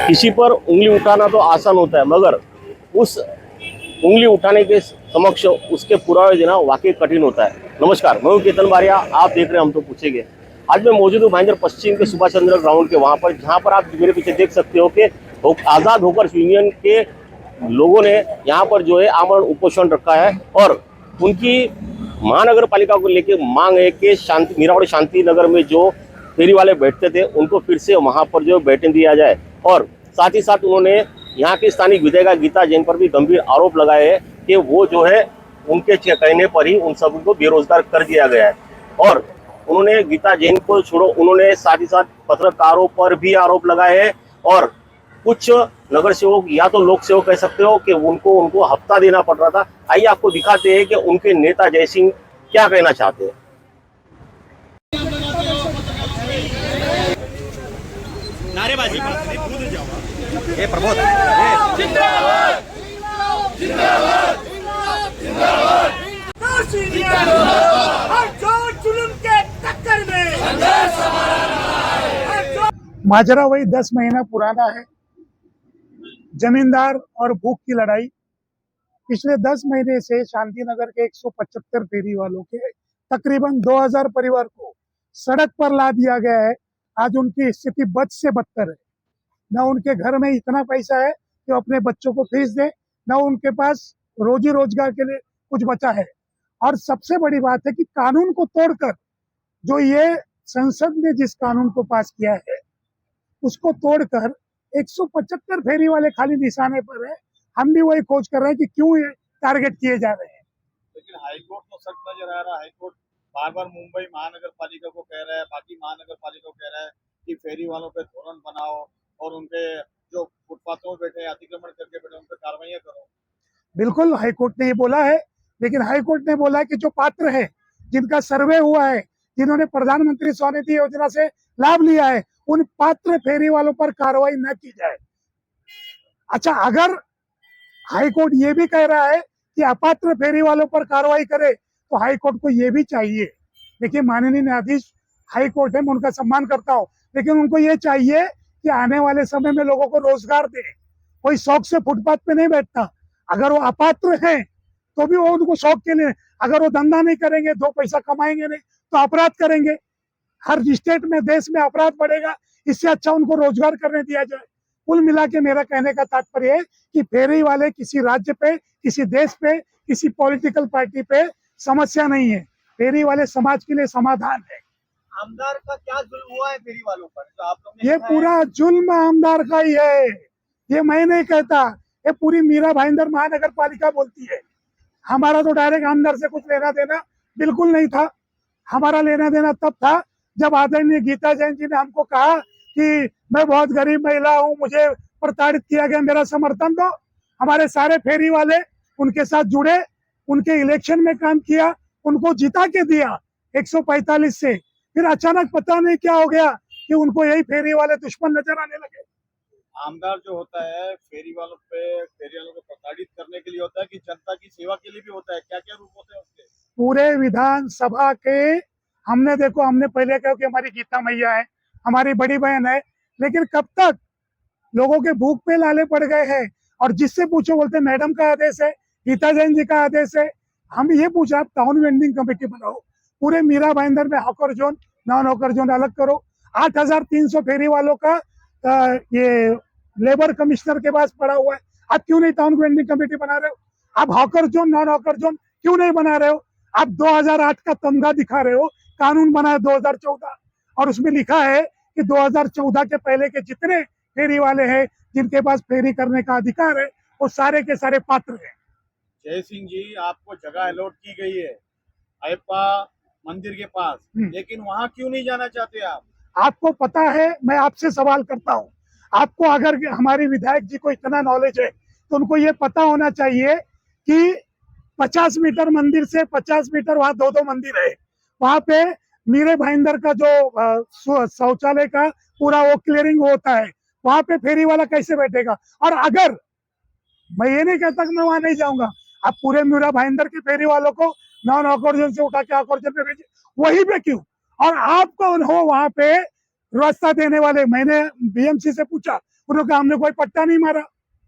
किसी पर उंगली उठाना तो आसान होता है, मगर उस उंगली उठाने के समक्ष उसके पुरावे देना वाकई कठिन होता है। नमस्कार, मैं हूं केतन बारिया, आप देख रहे हैं हम तो पूछेंगे। आज मैं मौजूद हूँ भाईंदर पश्चिम के सुभाष चंद्र ग्राउंड के वहां पर, जहां पर आप मेरे पीछे देख सकते हो कि आजाद होकर यूनियन के लोगों ने यहाँ पर जो है आमरण उपोषण रखा है और उनकी महानगर पालिका को लेकर मांग है कि शांति मीरावाड़ी शांति नगर में जो फेरी वाले बैठते थे उनको फिर से वहां पर जो बैठने दिया जाए। और साथ ही साथ उन्होंने यहाँ की स्थानीय विधायिका गीता जैन पर भी गंभीर आरोप लगाए हैं कि वो जो है उनके कहने पर ही उन सबको बेरोजगार कर दिया गया है। और उन्होंने गीता जैन को छोड़ो, उन्होंने साथ ही साथ पत्रकारों पर भी आरोप लगाए हैं और कुछ नगर सेवक या तो लोक सेवक कह सकते हो कि उनको हफ्ता देना पड़ रहा था। आइए आपको दिखाते हैं कि उनके नेता जय सिंह क्या कहना चाहते हैं। नारेबाजी ये प्रबोध जिंदाबाद जिंदाबाद जिंदाबाद हर जोर जुल्म के टक्कर में संघर्ष हमारा। माजरा वही 10 महीना पुराना है। जमींदार और भूख की लड़ाई। पिछले 10 महीने से शांतिनगर के 175 फेरी वालों के तकरीबन 2000 परिवार को सड़क पर ला दिया गया है। आज उनकी स्थिति बद से बदतर है। न उनके घर में इतना पैसा है कि वो अपने बच्चों को फीस दे, न उनके पास रोजी रोजगार के लिए कुछ बचा है। और सबसे बड़ी बात है कि कानून को तोड़कर जो ये संसद ने जिस कानून को पास किया है उसको तोड़कर 175 फेरी वाले खाली निशाने पर है। हम भी वही खोज कर रहे हैं कि क्यों ये टारगेट किए जा रहे हैं। लेकिन हाईकोर्ट तो सख्त नजर आ रहा है। हाईकोर्ट बार बार मुंबई महानगर पालिका को कह रहा है, बाकी महानगर पालिका को कह रहा है कि फेरी वालों पे धोरण बनाओ और उनके जो फुटपाथों में बैठे अतिक्रमण करके बैठे उन पर कार्रवाई करो। बिल्कुल हाईकोर्ट ने ये बोला है, लेकिन हाईकोर्ट ने बोला है कि जो पात्र है, जिनका सर्वे हुआ है, जिन्होंने प्रधानमंत्री स्वनिधि योजना से लाभ लिया है, उन पात्र फेरी वालों पर कार्रवाई न की जाए। अच्छा, अगर हाईकोर्ट ये भी कह रहा है कि अपात्र फेरी वालों पर कार्रवाई करे तो हाईकोर्ट को ये भी चाहिए। देखिए, माननीय न्यायाधीश हाईकोर्ट है, मैं उनका सम्मान करता हूँ, लेकिन उनको ये चाहिए कि आने वाले समय में लोगों को रोजगार दे। कोई शौक से फुटपाथ पे नहीं बैठता। अगर वो अपात्र हैं तो भी वो उनको शौक के लिए, अगर वो धंधा नहीं करेंगे, 2 पैसा कमाएंगे नहीं तो अपराध करेंगे। हर स्टेट में, देश में अपराध बढ़ेगा। इससे अच्छा उनको रोजगार करने दिया जाए। कुल मिला के मेरा कहने का तात्पर्य है कि फेरी वाले किसी राज्य पे, किसी देश पे, किसी पॉलिटिकल पार्टी पे समस्या नहीं है। फेरी वाले समाज के लिए समाधान है। आमदार का क्या जुल्म हुआ है फेरी वालों पर जो आप लोग ने ये पूरा जुल्म आमदार का ही है। ये मैं नहीं कहता, ये पूरी मीरा भाईंदर महानगर पालिका बोलती है। हमारा तो डायरेक्ट आमदार से कुछ लेना देना बिल्कुल नहीं था। हमारा लेना देना तब था जब आदरणीय गीता जैन जी ने हमको कहा कि मैं बहुत गरीब महिला हूँ, मुझे प्रताड़ित किया गया, मेरा समर्थन दो। हमारे सारे फेरी वाले उनके साथ जुड़े, उनके इलेक्शन में काम किया, उनको जिता के दिया 145 से। फिर अचानक पता नहीं क्या हो गया कि उनको यही फेरी वाले दुश्मन नजर आने लगे। आमदार जो होता है फेरी वालों को प्रताड़ित करने के लिए होता है कि जनता की सेवा के लिए भी होता है? क्या क्या रूप होते हैं उसके? पूरे विधानसभा के हमने पहले कहा कि हमारी गीता मैया है, हमारी बड़ी बहन है, लेकिन कब तक लोगों के भूख पे लाले पड़ गए हैं। और जिससे पूछो बोलते मैडम का आदेश है, गीता जैन जी का आदेश है। हम ये पूछा, आप टाउन वेंडिंग कमेटी बनाओ, पूरे मीरा भाईंदर में hawker zone, non hawker zone अलग करो। 8300 फेरी वालों का ये लेबर कमिश्नर के पास पड़ा हुआ है। आप क्यों नहीं टाउन वेंडिंग कमेटी बना रहे हो? आप hawker zone, non hawker zone क्यों नहीं बना रहे हो? आप 2008 का तमगा दिखा रहे हो। कानून बना है 2014 और उसमें लिखा है कि 2014 के पहले के जितने फेरी वाले हैं, जिनके पास फेरी करने का अधिकार है, वो सारे के सारे पात्र हैं। जय सिंह जी, आपको जगह अलॉट की गई है अयप्पा मंदिर के पास, लेकिन वहां क्यों नहीं जाना चाहते आप? आपको पता है, मैं आपसे सवाल करता हूं, आपको अगर हमारे विधायक जी को इतना नॉलेज है तो उनको ये पता होना चाहिए कि 50 मीटर मंदिर से 50 मीटर वहां 2-2 मंदिर है। वहां पे मीरे भाईंदर का जो शौचालय का पूरा वो क्लियरिंग होता है, वहां पे फेरी वाला कैसे बैठेगा? और अगर मैं ये नहीं कहता कि मैं वहां नहीं जाऊंगा, आप पूरे मीरा भाईंदर के फेरी वालों को नॉन ऑकर्जन से उठा के ऑकर्जन पे भेजिए, वहीं पे क्यों? और आप कौन हो वहां पे रास्ता देने वाले? मैंने बीएमसी से पूछा, उन्होंने कहा हमने कोई पट्टा नहीं मारा।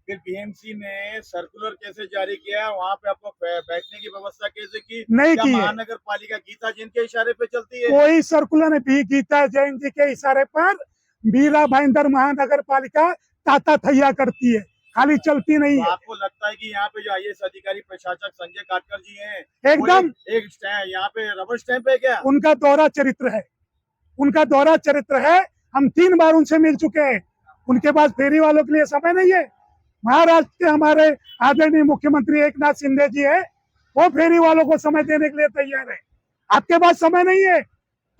फिर बीएमसी ने सर्कुलर कैसे जारी किया है, वहाँ पे आपको बैठने की व्यवस्था कैसे की? नहीं क्या की है। महानगर पालिका गीता जिनके इशारे पे चलती है? कोई सर्कुलर नहीं, भी गीता जैन जी के इशारे पर मीरा भाईंदर महानगर पालिका ताता थैया करती है, खाली चलती नहीं तो है। आपको लगता है कि यहाँ पे जो आईएएस अधिकारी प्रशासक संजय काटकर जी हैं, एकदम वो एक यहाँ पे रबर स्टैंप है क्या? उनका दोहरा चरित्र है, उनका दोहरा चरित्र है। हम 3 बार उनसे मिल चुके हैं। उनके पास फेरी वालों के लिए समय नहीं है। महाराष्ट्र के हमारे आदरणीय मुख्यमंत्री एकनाथ शिंदे जी है, वो फेरी वालों को समय देने के लिए तैयार है। आपके पास समय नहीं है।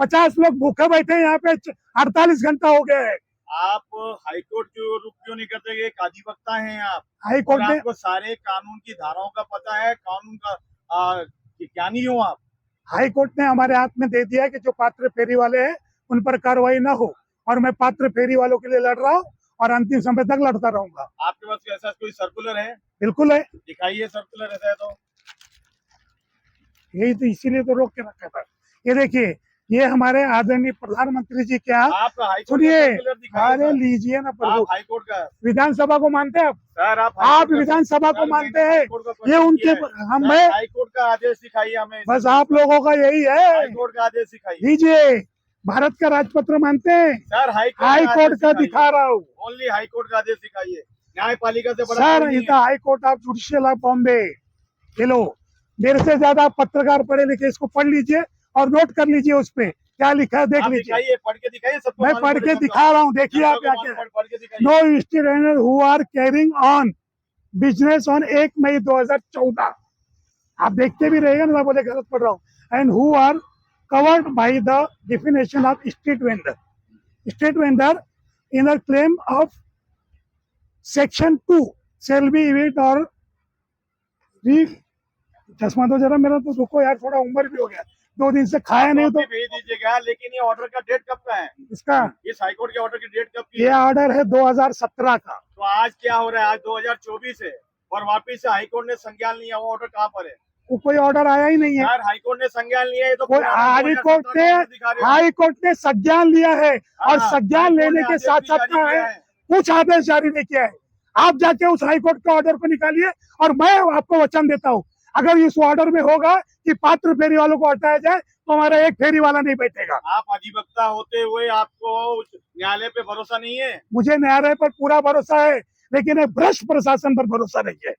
50 लोग भूखे बैठे हैं यहाँ पे, 48 घंटा हो गया है। आप हाईकोर्ट क्यों रुख क्यों नहीं करते? एक अधिवक्ता हैं आप, हाईकोर्ट और ने आपको सारे कानून की धाराओं का पता है, कानून का ज्ञानी हो आप। हाईकोर्ट ने हमारे हाथ में दे दिया है कि जो पात्र फेरी वाले हैं उन पर कार्रवाई ना हो, और मैं पात्र फेरी वालों के लिए लड़ रहा हूँ और अंतिम समय तक लड़ता रहूंगा। आपके पास ऐसा कोई सर्कुलर है? बिल्कुल है, दिखाइए सर्कुलर ऐसा है तो। यही तो इसीलिए तो रोक के रखा था। ये देखिए, ये हमारे आदरणीय प्रधानमंत्री जी क्या, आप हाईकोर्ट का सुनिए, सर्कुलर दिखाइए अरे सर। लीजिए ना आप प्रभु, हाईकोर्ट का विधानसभा को मानते हैं आप? सर, आप हाईकोर्ट का विधानसभा को सर, मानते मैंने हैं? हाईकोर्ट का ये क्वेश्चन उनके किया है। हम सर, मैं हाईकोर्ट का आदेश दिखाइए हमें। बस आप लोगों का यही है, हाईकोर्ट का आदेश दिखाइए लीजिए। भारत का राजपत्र मानते हैं? सर। हाईकोर्ट का दिखा रहा हूँ ओनली हाईकोर्ट का आदेश दिखाइए। न्यायपालिका से बड़ा सर। कोई नहीं इधर high court of judicial of Bombay, ये लो, मेरे से ज्यादा आप पत्रकार पढ़े लिखे, इसको पढ़ लीजिए और नोट कर लीजिए उस पे क्या लिखा है, देख आप लीजिए। दिखाइए, पढ़ के दिखाइए सबको। मैं मालूम पढ़ पड़े के जनता दिखा रहा हूँ, देखिए आप को क्या मालूम क्या है। पढ़ के दिखाइए। No student who are carrying on business on 1 मई 2014, आप देखते भी रहेगा ना, मैं बोले गलत पढ़ रहा हूँ, and who are covered by the definition of street vendor, street vendor in a claim of section 2 shall be evicted और चश्मा तो जरा मेरा, तो रुको यार, थोड़ा उम्र भी हो गया, 2 दिन से खाया नहीं तो। भेज दीजिएगा, लेकिन ये ऑर्डर का डेट कब का है? इसका इस हाईकोर्ट के ऑर्डर की डेट कब की ये है? ऑर्डर है 2017 का। तो आज क्या हो रहा है? आज 2024 है और वापिस से हाईकोर्ट ने संज्ञान लिया। वो ऑर्डर कहाँ पर है? वो कोई ऑर्डर आया ही नहीं है। यार, हाईकोर्ट ने संज्ञान लिया है तो कोई हाईकोर्ट ने संज्ञान लिया है, और संज्ञान लेने के साथ साथ क्या है, कुछ आदेश जारी नहीं किया है। आप जाके उस हाईकोर्ट के ऑर्डर को निकालिए, और मैं आपको वचन देता हूँ, अगर इस ऑर्डर में होगा कि पात्र फेरी वालों को हटाया जाए तो हमारा एक फेरी वाला नहीं बैठेगा। आप अधिवक्ता होते हुए आपको न्यायालय पे भरोसा नहीं है? मुझे न्यायालय पर पूरा भरोसा है, लेकिन एक भ्रष्ट प्रशासन पर भरोसा नहीं है।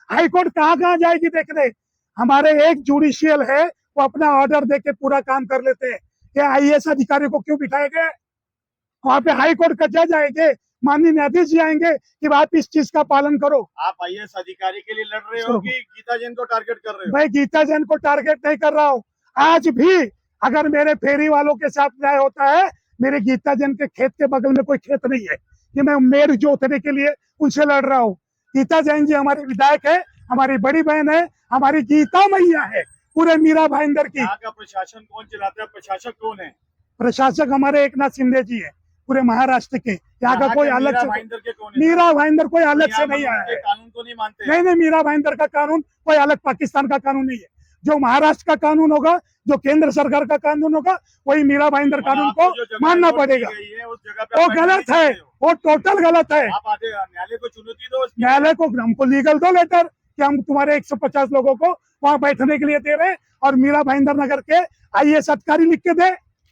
हाईकोर्ट कहाँ कहाँ जाएगी देखने। हमारे एक जुडिशियल है, वो अपना ऑर्डर देके पूरा काम कर लेते हैं। ये आईएएस अधिकारी को क्यों बिठाए गए? वहां पे हाईकोर्ट का जज आएंगे, माननीय न्यायाधीश जी आएंगे कि आप इस चीज का पालन करो। आप आईएएस अधिकारी के लिए लड़ रहे हो कि गीता जैन को टारगेट कर रहे हो? मैं गीता जैन को टारगेट नहीं कर रहा हूँ। आज भी अगर मेरे फेरी वालों के साथ न्याय होता है, मेरे गीता जैन के खेत के बगल में कोई खेत नहीं है कि मैं मेड़ जोतने के लिए उनसे लड़ रहा हूँ। गीता जैन जी हमारी विधायक है, हमारी बड़ी बहन है, हमारी गीता मैया है पूरे मीरा भाईंदर की। यहाँ का प्रशासन कौन चलाता है? प्रशासक कौन है? प्रशासक हमारे एकनाथ शिंदे जी है, पूरे महाराष्ट्र के। यहाँ का कोई अलग से, मीरा भाईंदर कोई अलग से नहीं आया है। कानून को नहीं मानते? नहीं, मीरा भाईंदर का कानून कोई अलग पाकिस्तान का कानून नहीं है। जो महाराष्ट्र का कानून होगा, जो केंद्र सरकार का कानून होगा, वही मीरा भाईंदर कानून को मानना पड़ेगा। वो गलत है, वो टोटल गलत है। आप न्यायालय को चुनौती दो। न्यायालय को हमको लीगल दो लेटर कि हम तुम्हारे 150 लोगों को वहां बैठने के लिए दे रहे हैं, और मीरा भाईंदर नगर के आईएएस अधिकारी लिख के दे,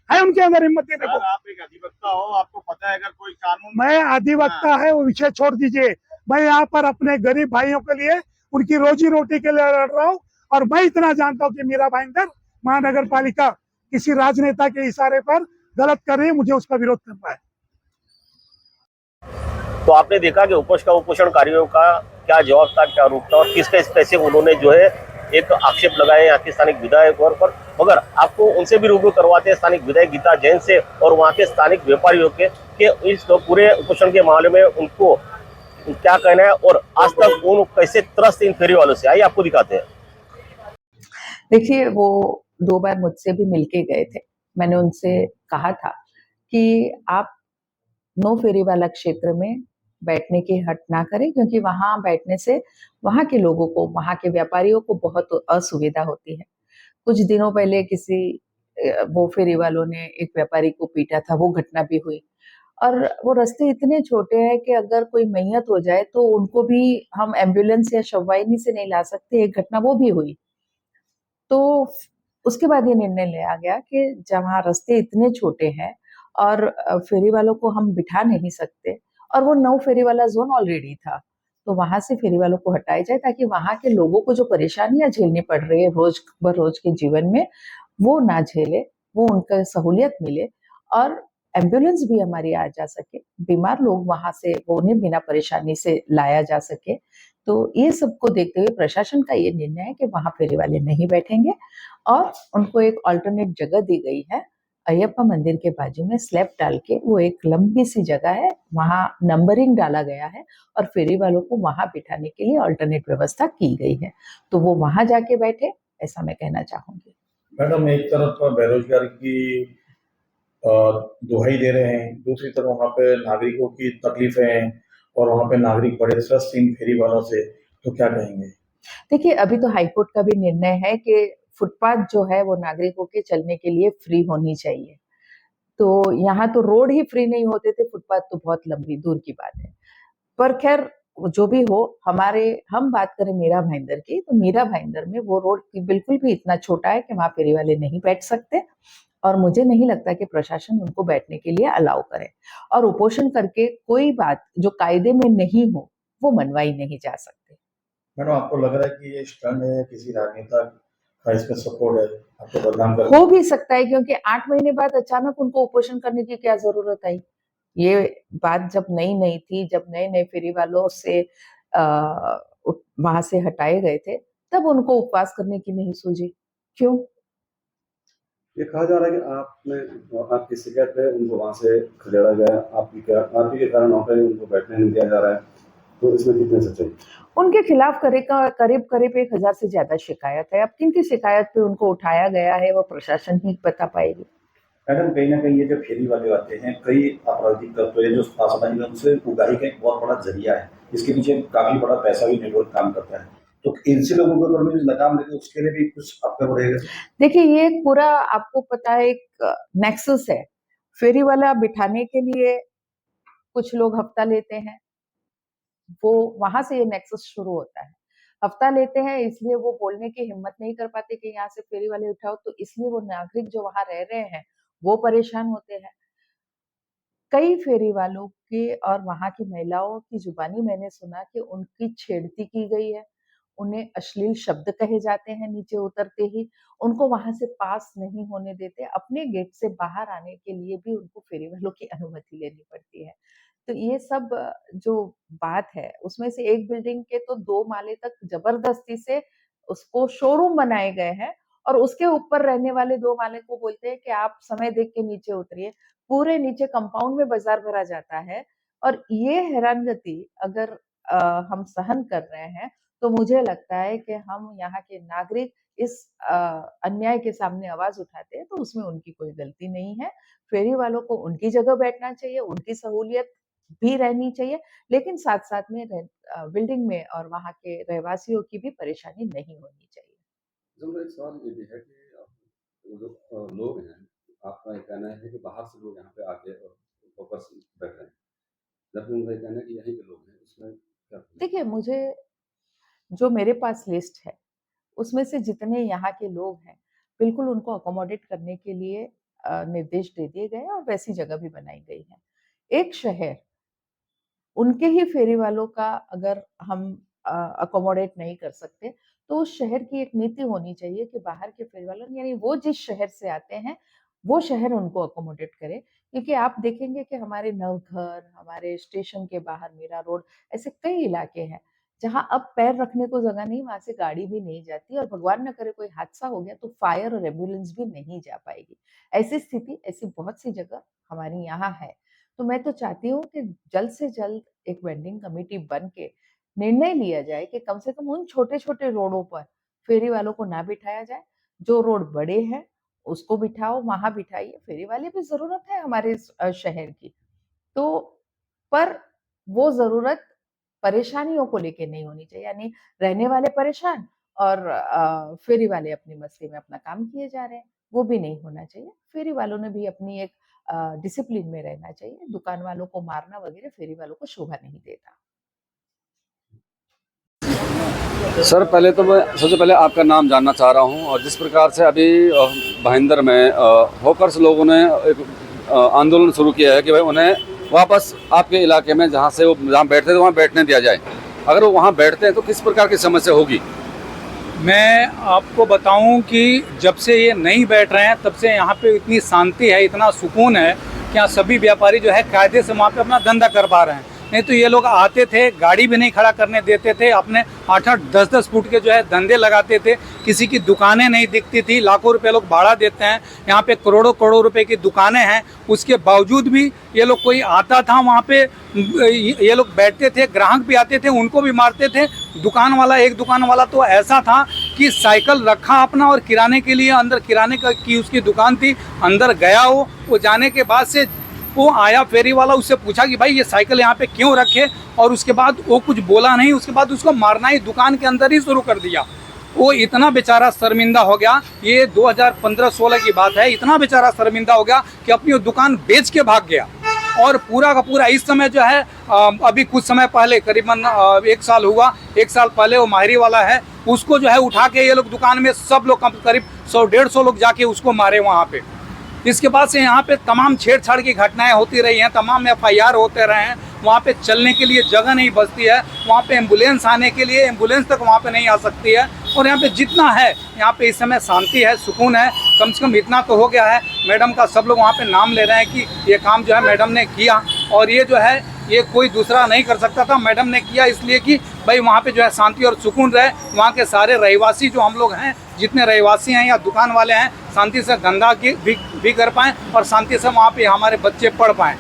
है उनके अंदर हिम्मत देने को। आप एक अधिवक्ता हो, आपको पता है अगर कोई कानून। मैं अधिवक्ता है वो विषय छोड़ दीजिए। मैं यहाँ पर अपने गरीब भाइयों के लिए, उनकी रोजी रोटी के लिए लड़ रहा हूँ, और मैं इतना जानता हूँ कि मीरा भाईंदर महानगर पालिका किसी राजनेता के इशारे पर गलत कर रही है, मुझे उसका विरोध करना है। तो आपने देखा कि उपज का उपोषणकारियों का क्या जवाब था, क्या रूप था, और किस कैसे उन्होंने जो है एक आक्षेप लगाए यहाँ के स्थानिक विधायकों पर। मगर आपको उनसे भी रूबरू करवाते हैं, स्थानिक विधायक गीता जैन से और वहाँ के स्थानिक व्यापारियों के, कि इस पूरे उपोषण के मामले में उनको क्या कहना है, और आज तक उन कैसे त्रस्त इन फेरी वालों से। आइए आपको दिखाते हैं। देखिए, वो 2 बार मुझसे भी मिलके गए थे। मैंने उनसे कहा था कि आप नो फेरी वाला क्षेत्र में बैठने की हट ना करें, क्योंकि वहां बैठने से वहां के लोगों को, वहां के व्यापारियों को बहुत असुविधा होती है। कुछ दिनों पहले किसी वो फेरी वालों ने एक व्यापारी को पीटा था, वो घटना भी हुई। और वो रास्ते इतने छोटे हैं कि अगर कोई मैयत हो जाए तो उनको भी हम एम्बुलेंस या शववाहिनी से नहीं ला सकते। एक घटना वो भी हुई। तो उसके बाद ये निर्णय लिया गया कि जहाँ रास्ते इतने छोटे हैं और फेरी वालों को हम बिठा नहीं सकते, और वो 9 फेरी वाला जोन ऑलरेडी था, तो वहां से फेरी वालों को हटाया जाए ताकि वहां के लोगों को जो परेशानियां झेलनी पड़ रही है रोज ब रोज के जीवन में, वो ना झेले, वो उनका सहूलियत मिले और एम्बुलेंस भी हमारी आ जा सके, बीमार लोग वहां से वो उन्हें बिना परेशानी से लाया जा सके। तो ये सबको देखते हुए प्रशासन का ये निर्णय है कि वहां फेरी वाले नहीं बैठेंगे और उनको एक अल्टरनेट जगह दी गई है अयप्पा मंदिर के बाजू में स्लैब डाल के। वो एक लंबी सी जगह है, वहां नंबरिंग डाला गया है और फेरी वालों को वहां बिठाने के लिए अल्टरनेट व्यवस्था की गई है, तो वो वहां जाके बैठे, ऐसा मैं कहना चाहूंगी। मैडम, एक तरफ बेरोजगारी की अ, दुहाई दे रहे हैं, दूसरी तरफ वहाँ पे नागरिकों की तकलीफें हैं और वहाँ पे नागरिक बड़े त्रस्त इन फेरी वालों से, तो क्या कहेंगे? देखिए, अभी तो हाईकोर्ट का भी निर्णय है कि फुटपाथ जो है वो नागरिकों के चलने के लिए फ्री होनी चाहिए। तो यहाँ तो रोड ही फ्री नहीं होते थे, फुटपाथ तो बहुत लंबी दूर की बात है। पर खैर जो भी हो, हम बात करें मीरा भाईंदर की, तो मीरा भाईंदर में वो रोड बिल्कुल भी इतना छोटा है कि वहां फेरी वाले नहीं बैठ सकते और मुझे नहीं लगता कि प्रशासन उनको बैठने के लिए अलाउ करे। और उपोषण करके कोई बात जो कायदे में नहीं हो वो मनवाई नहीं जा सकती। मैडम, आपको लग रहा है कि ये स्टंट है, किसी राजनेता का इसमें सपोर्ट है आपको बदनाम करने? हो भी सकता है, क्योंकि 8 महीने बाद अचानक उनको उपोषण करने की क्या जरूरत आई। ये बात जब नई नई थी, जब नए नए फेरी वालों से वहां से हटाए गए थे, तब उनको उपवास करने की नहीं सूझी। क्यों? ये कहा जा रहा है कि आपकी शिकायत है, उनको वहां से खदेड़ा गया, आप ही के कारण वहाँ पे उनको बैठने नहीं दिया जा रहा है, तो इसमें कितने सच्चाई? उनके खिलाफ करीब करीब 1000 से ज्यादा शिकायत है। अब किन की शिकायत पे उनको उठाया गया है वो प्रशासन ही बता पाएगी। मैडम, कहीं ना कहीं ये जो फेरी वाले आते हैं, कई आपराधिक तत्व है जो आसामाजिक रूप से उगाही का एक बहुत बड़ा जरिया है, इसके पीछे काफी बड़ा पैसा भी नेटवर्क काम करता है, तो इनसे लोगों के ऊपर भी लगाम लगे, उसके लिए भी कुछ आपका रहेगा? देखिए, ये एक पूरा आपको पता है एक नेक्सस है। फेरी वाला बिठाने के लिए कुछ लोग हफ्ता लेते हैं, वो वहां से ये नेक्सस शुरू होता है। हफ्ता लेते हैं इसलिए वो बोलने की हिम्मत नहीं कर पाते कि यहाँ से फेरी वाले उठाओ, तो इसलिए वो नागरिक जो वहां रह रहे हैं वो परेशान होते हैं। कई फेरी वालों के और वहां की महिलाओं की जुबानी मैंने सुना कि उनकी छेड़ती की गई है, उन्हें अश्लील शब्द कहे जाते हैं नीचे उतरते ही, उनको वहां से पास नहीं होने देते, अपने गेट से बाहर आने के लिए भी उनको फेरी वालों की अनुमति लेनी पड़ती है। तो ये सब जो बात है उसमें से एक बिल्डिंग के तो 2 माले तक जबरदस्ती से उसको शोरूम बनाए गए हैं और उसके ऊपर रहने वाले 2 माले को बोलते हैं कि आप समय देख के नीचे उतरिए। पूरे नीचे कंपाउंड में बाजार भरा जाता है और ये हैरानगति अगर हम सहन कर रहे हैं, तो मुझे लगता है कि हम यहाँ के नागरिक इस अन्याय के सामने आवाज उठाते हैं, तो उसमें उनकी कोई गलती नहीं है। फेरी वालों को उनकी जगह बैठना चाहिए, उनकी सहूलियत भी रहनी चाहिए, लेकिन साथ-साथ में बिल्डिंग में और वहाँ के रहवासियों की भी परेशानी नहीं होनी चाहिए। जो एक सवाल ये भी है कि वो जो लोग हैं, आपका ये कहना है कि बाहर से लोग यहाँ पे आके और वापस बैठ रहे हैं, जबकि उनका ये कहना है कि यहीं के लोग हैं, उसमें क्या? देखिए, मुझे जो मेरे पास लिस्ट है, उसमें से जितने यहाँ के लोग हैं, बिल्कुल उनको अकोमोडेट करने के लिए निर्देश दे दिए गए हैं और वैसी जगह भी बनाई गई है। एक शहर, उनके ही फेरी वालों का अगर हम अकोमोडेट नहीं कर सकते, तो उस शहर की एक नीति होनी चाहिए कि बाहर के फेरी वालों यानी वो जिस शहर से आते हैं, वो शहर उनको अकोमोडेट करे। क्योंकि आप देखेंगे कि हमारे नवघर, हमारे स्टेशन के बाहर मीरा रोड, ऐसे कई इलाके हैं, जहाँ अब पैर रखने को जगह नहीं, वहाँ से गाड़ी भी नहीं जाती और भगवान न करे कोई हादसा हो गया, तो फायर और एम्बुलेंस भी नहीं जा पाएगी। ऐसी स्थिति, ऐसी बहुत सी जगह हमारी यहाँ है। तो मैं तो चाहती हूँ कि जल्द से जल्द एक वेंडिंग कमेटी बन के निर्णय लिया जाए कि कम से कम उन छोटे-छोटे रोडों पर फेरी वालों को ना बिठाया जाए। जो रोड बड़े हैं, उसको बिठाओ, वहाँ बिठाइए। फेरी वाले भी ज़रूरत है हमारे शहर की। तो पर वो ज़रूरत परेशानियों को लेके नहीं होनी चाहिए, यानी रहने वाले परेशान और फेरी वाले अपनी मस्ती में अपना काम किए जा रहे हैं, वो भी नहीं होना चाहिए। फेरी वालों ने भी अपनी एक डिसिप्लिन में रहना चाहिए। दुकान वालों को मारना वगैरह फेरी वालों को शोभा नहीं देता। सर पहले तो मैं सबसे पहले आपका नाम जानना चाह रहा हूं, और जिस प्रकार से अभी भाईंदर में हॉकर्स लोगों ने एक आंदोलन शुरू किया है कि भाई उन्हें वापस आपके इलाके में जहां से वो जहां बैठते थे वहां बैठने दिया जाए। अगर वो वहां बैठते हैं तो किस प्रकार की समस्या होगी? मैं आपको बताऊं कि जब से ये नहीं बैठ रहे हैं तब से यहाँ पे इतनी शांति है, इतना सुकून है कि यहाँ सभी व्यापारी जो है कायदे से वहाँ पे अपना धंधा कर पा रहे हैं। नहीं तो ये लोग आते थे, गाड़ी भी नहीं खड़ा करने देते थे, अपने 8-8, 10-10 फुट के जो है धंधे लगाते थे, किसी की दुकानें नहीं दिखती थी। लाखों रुपए लोग भाड़ा देते हैं, यहाँ पे करोड़ों करोड़ रुपए की दुकानें हैं, उसके बावजूद भी ये लोग, कोई आता था वहाँ पे, ये लोग बैठते थे, ग्राहक भी आते थे, उनको भी मारते थे। दुकान वाला, एक दुकान वाला तो ऐसा था कि साइकिल रखा अपना और किराने के लिए अंदर, किराने की उसकी दुकान थी, अंदर गया वो जाने के बाद से वो आया फेरी वाला, उससे पूछा कि भाई ये साइकिल यहाँ पे क्यों रखे, और उसके बाद वो कुछ बोला नहीं, उसके बाद उसको मारना ही दुकान के अंदर ही शुरू कर दिया। वो इतना बेचारा शर्मिंदा हो गया, ये 2015-16 की बात है, इतना बेचारा शर्मिंदा हो गया कि अपनी वो दुकान बेच के भाग गया। और पूरा का पूरा इस समय जो है अभी कुछ समय पहले, करीबन 1 साल हुआ, 1 साल पहले वो माहिरी वाला है, उसको जो है उठा के ये लोग दुकान में सब लोग करीब 100-150 लोग जाके उसको मारे वहाँ पे। इसके बाद से यहाँ पे तमाम छेड़छाड़ की घटनाएं होती रही हैं, तमाम FIR होते रहे हैं। वहाँ पे चलने के लिए जगह नहीं बचती है, वहाँ पे एम्बुलेंस आने के लिए एम्बुलेंस तक वहाँ पे नहीं आ सकती है। और यहाँ पे जितना है, यहाँ पे इस समय शांति है, सुकून है, कम से कम इतना तो हो गया है। मैडम का सब लोग वहाँ पे नाम ले रहे हैं कि ये काम जो है मैडम ने किया, और ये जो है ये कोई दूसरा नहीं कर सकता था, मैडम ने किया इसलिए कि भाई वहाँ पे जो है शांति और सुकून रहे। वहाँ के सारे रहवासी जो हम लोग हैं, जितने रहवासी हैं या दुकान वाले हैं, शांति से धंधा भी कर पाएँ और शांति से वहाँ पे हमारे बच्चे पढ़ पाएँ।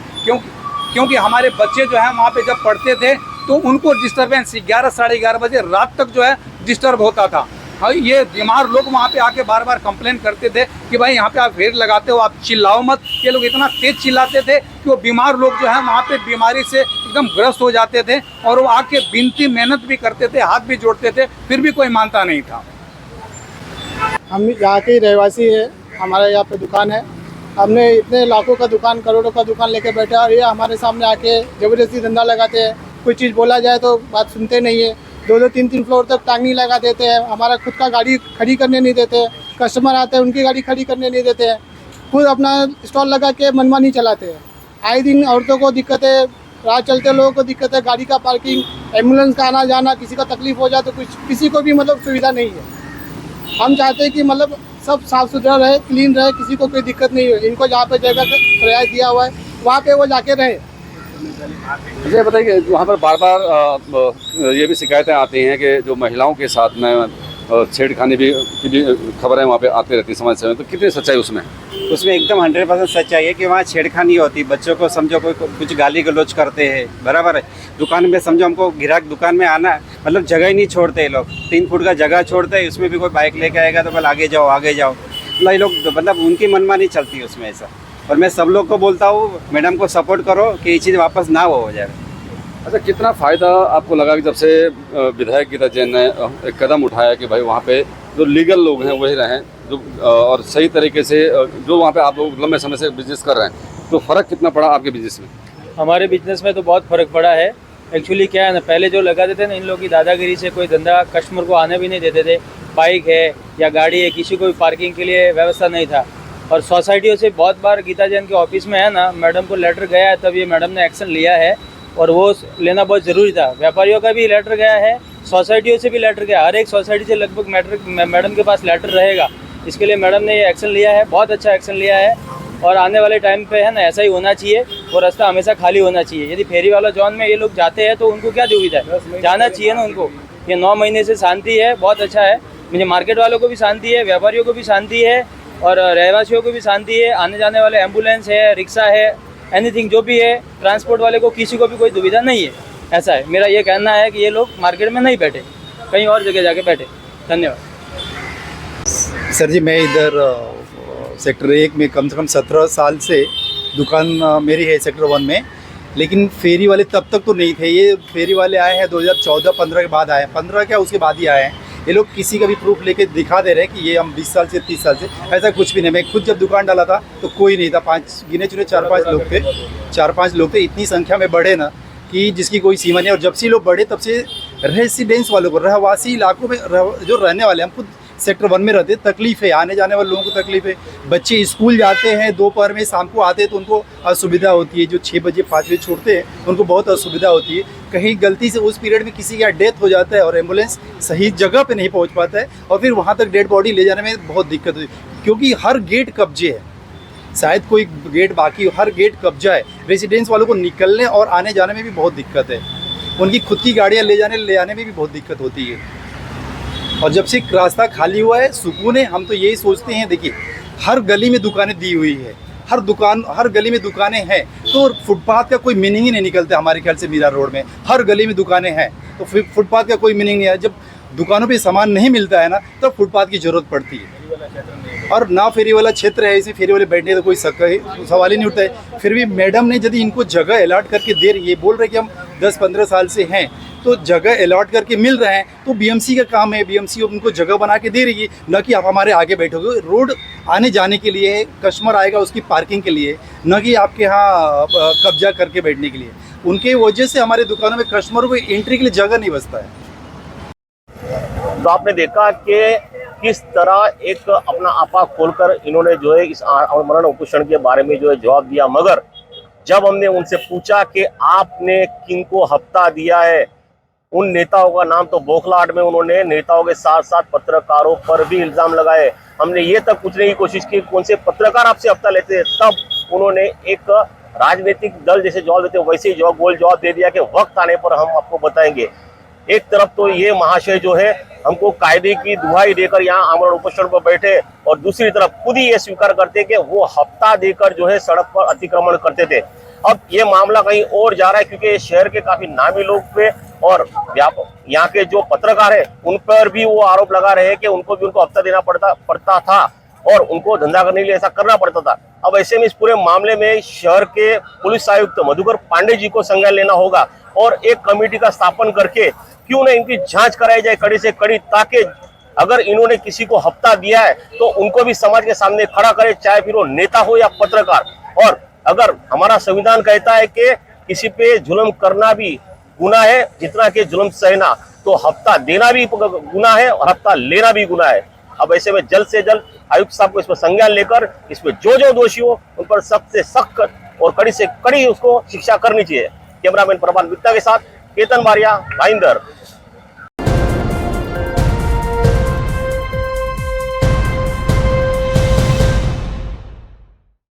क्योंकि हमारे बच्चे जो है वहाँ पे जब पढ़ते थे तो उनको डिस्टर्बेंस 11, साढ़े 11 बजे रात तक जो है डिस्टर्ब होता था। हाँ, ये बीमार लोग वहाँ पे आके बार बार कंप्लेन करते थे कि भाई यहाँ पे आप फेर लगाते हो, आप चिल्लाओ मत। ये लोग इतना तेज चिल्लाते थे कि वो बीमार लोग जो है वहाँ पे बीमारी से एकदम ग्रस्त हो जाते थे, और वो आके बिनती मेहनत भी करते थे, हाथ भी जोड़ते थे, फिर भी कोई मानता नहीं था। हम यहाँ के रहवासी है, हमारे यहाँ पे दुकान है, हमने इतने लाखों का दुकान, करोड़ों का दुकान लेके बैठे, और ये हमारे सामने आके ज़बरदस्ती धंधा लगाते हैं। कोई चीज़ बोला जाए तो बात सुनते नहीं है, 2-2, 3-3 फ्लोर तक टांगनी लगा देते हैं, हमारा खुद का गाड़ी खड़ी करने नहीं देते हैं, कस्टमर आते हैं उनकी गाड़ी खड़ी करने नहीं देते हैं, खुद अपना स्टॉल लगा के मनमानी चलाते हैं। आए दिन औरतों को दिक्कत है, राह चलते लोगों को दिक्कत है, गाड़ी का पार्किंग, एम्बुलेंस का आना जाना, किसी का तकलीफ हो जाए तो कुछ किसी को भी मतलब सुविधा नहीं है। हम चाहते हैं कि मतलब सब साफ़ सुथरा रहे, क्लीन रहे, किसी को कोई दिक्कत नहीं हो। इनको जहाँ पे जगह का रियायत दिया हुआ है वहाँ पे वो जाके रहे। मुझे बताइए कि वहाँ पर बार बार ये भी शिकायतें आती हैं कि जो महिलाओं के साथ में छेड़खानी की भी खबरें वहाँ पे आती रहती समय समय, तो कितनी सच्चाई उसमें? उसमें एकदम 100% सच्चाई है कि वहाँ छेड़खानी होती। बच्चों को समझो कोई कुछ गाली गलौज करते हैं, बराबर है। दुकान में समझो हमको ग्राहक दुकान में आना, मतलब जगह ही नहीं छोड़ते ये लोग। 3 फुट का जगह छोड़ते हैं, उसमें भी कोई बाइक लेके आएगा तो कल आगे जाओ आगे जाओ, मतलब ये लोग, मतलब उनकी मनमानी चलती है उसमें ऐसा। और मैं सब लोग को बोलता हूँ मैडम को सपोर्ट करो कि ये चीज़ वापस ना हो जाए। अच्छा, कितना फ़ायदा आपको लगा कि जब से विधायक गीता जैन ने एक कदम उठाया कि भाई वहाँ पे जो लीगल लोग हैं वही रहें, जो और सही तरीके से जो वहाँ पे आप लोग लंबे समय से बिजनेस कर रहे हैं, तो फ़र्क कितना पड़ा आपके बिजनेस में? हमारे बिजनेस में तो बहुत फ़र्क पड़ा है। एक्चुअली क्या है ना, पहले जो लगाते थे ना, इन लोगों की दादागिरी से कोई धंधा कस्टमर को आने भी नहीं देते थे। बाइक है या गाड़ी है, किसी को भी पार्किंग के लिए व्यवस्था नहीं था। और सोसाइटियों से बहुत बार गीता जैन के ऑफिस में है ना, मैडम को लेटर गया है, तब ये मैडम ने एक्शन लिया है, और वो लेना बहुत ज़रूरी था। व्यापारियों का भी लेटर गया है, सोसाइटियों से भी लेटर गया, हर एक सोसाइटी से लगभग मैडम के पास लेटर रहेगा। इसके लिए मैडम ने ये एक्शन लिया है, बहुत अच्छा एक्शन लिया है। और आने वाले टाइम पे है ना ऐसा ही होना चाहिए, वो रास्ता हमेशा खाली होना चाहिए। यदि फेरी वाला जोन में ये लोग जाते हैं तो उनको क्या दुविधा है, जाना चाहिए ना उनको। ये 9 महीने से शांति है, बहुत अच्छा है। मुझे मार्केट वालों को भी शांति है, व्यापारियों को भी शांति है, और रहवासियों को भी शांति है। आने जाने वाले एम्बुलेंस है, रिक्शा है, एनीथिंग जो भी है, ट्रांसपोर्ट वाले को किसी को भी कोई दुविधा नहीं है। ऐसा है, मेरा ये कहना है कि ये लोग मार्केट में नहीं बैठे, कहीं और जगह जाके बैठे। धन्यवाद। सर जी, मैं इधर सेक्टर 1 में कम से कम 17 साल से दुकान मेरी है सेक्टर 1 में, लेकिन फेरी वाले तब तक तो नहीं थे। ये फेरी वाले आए हैं 2014-15 के बाद आए, 15 क्या उसके बाद ही आए हैं। ये लोग किसी का भी प्रूफ लेके दिखा दे रहे हैं कि ये हम 20 साल से 30 साल से, ऐसा कुछ भी नहीं। मैं खुद जब दुकान डाला था तो कोई नहीं था, 5 गिने चुने 4-5 लोग थे, 4-5 लोग थे। इतनी संख्या में बढ़े ना कि जिसकी कोई सीमा नहीं। और जब से लोग बढ़े तब से रेसिडेंस वालों को, रहवासी इलाकों में जो रहने वाले, हम खुद सेक्टर 1 में रहते, तकलीफ है, आने जाने वाले लोगों को तकलीफ है। बच्चे स्कूल जाते हैं दोपहर में, शाम को आते हैं तो उनको असुविधा होती है। जो 6 बजे 5 बजे छोड़ते हैं उनको बहुत असुविधा होती है। कहीं गलती से उस पीरियड में किसी का डेथ हो जाता है और एम्बुलेंस सही जगह पे नहीं पहुंच पाता है, और फिर वहाँ तक डेड बॉडी ले जाने में बहुत दिक्कत होती है, क्योंकि हर गेट कब्जे है। शायद कोई गेट बाकी हो, हर गेट कब्जा है। रेसिडेंस वालों को निकलने और आने जाने में भी बहुत दिक्कत है। उनकी खुद की गाड़ियाँ ले आने में भी बहुत दिक्कत होती है। और जब से रास्ता खाली हुआ है, सुकून है। हम तो यही सोचते हैं, देखिए हर गली में दुकानें दी हुई है, हर गली में दुकानें हैं, तो फुटपाथ का कोई मीनिंग ही नहीं निकलता हमारे ख्याल से। मीरा रोड में हर गली में दुकानें हैं तो फिर फुटपाथ का कोई मीनिंग नहीं है। जब दुकानों पे सामान नहीं मिलता है ना, तब तो फुटपाथ की ज़रूरत पड़ती है। और ना फेरी वाला क्षेत्र है, इसे फेरी वाले बैठने का कोई सवाल ही नहीं उठता है। फिर भी मैडम ने यदि इनको जगह अलॉट करके दे रही है, बोल रहे कि हम 10-15 साल से हैं, तो जगह अलॉट करके मिल रहे हैं, तो बीएमसी का काम है। बीएमसी उनको जगह बना के दे रही है, न कि आप हमारे आगे बैठोगे। रोड आने जाने के लिए, कस्टमर आएगा उसकी पार्किंग के लिए, न कि आपके यहाँ कब्जा करके बैठने के लिए। उनके वजह से हमारे दुकानों में कस्टमरों को एंट्री के लिए जगह नहीं बचता है। तो आपने देखा कि किस तरह एक अपना आपा खोलकर इन्होंने जो है इस आमरण उपोषण के बारे में जो है जवाब दिया। मगर जब हमने उनसे पूछा कि आपने किनको हफ्ता दिया है, उन नेताओं का नाम तो बौखलाहट में उन्होंने नेताओं के साथ साथ पत्रकारों पर भी इल्जाम लगाए। हमने ये तक पूछने की कोशिश की कौन से पत्रकार आपसे हफ्ता लेते हैं, तब उन्होंने एक राजनीतिक दल जैसे जवाब देते वैसे ही जवाब दे दिया कि वक्त आने पर हम आपको बताएंगे। एक तरफ तो ये महाशय जो है हमको कायदे की दुहाई देकर यहाँ आमरण उपोषण पर बैठे, और दूसरी तरफ खुद ही ये स्वीकार करते कि वो हफ्ता देकर जो है सड़क पर अतिक्रमण करते थे। अब ये मामला कहीं और जा रहा है, क्योंकि शहर के काफी नामी लोग पे और यहाँ के जो पत्रकार है उन पर भी वो आरोप लगा रहे हैं कि उनको हफ्ता देना पड़ता था और उनको धंधा करने के लिए ऐसा करना पड़ता था। अब ऐसे में इस पूरे मामले में शहर के पुलिस आयुक्त मधुकर पांडे जी को संज्ञान लेना होगा और एक कमेटी का स्थापन करके क्यों न इनकी जांच कराई जाए कड़ी से कड़ी, ताकि अगर इन्होंने किसी को हफ्ता दिया है तो उनको भी समाज के सामने खड़ा करे, चाहे फिर वो नेता हो या पत्रकार। और अगर हमारा संविधान कहता है कि किसी पे जुल्म करना भी गुनाह है जितना कि जुल्म सहना, तो हफ्ता देना भी गुनाह है और हफ्ता लेना भी गुनाह है। अब ऐसे में जल्द से जल्द आयुक्त साहब को इस पर संज्ञान लेकर इसमें जो दोषी हो उन पर सख्त से सख्त और कड़ी से कड़ी उसको शिक्षा करनी चाहिए। कैमरामैन प्रभात गुप्ता के साथ केतन बारिया, भाईंदर।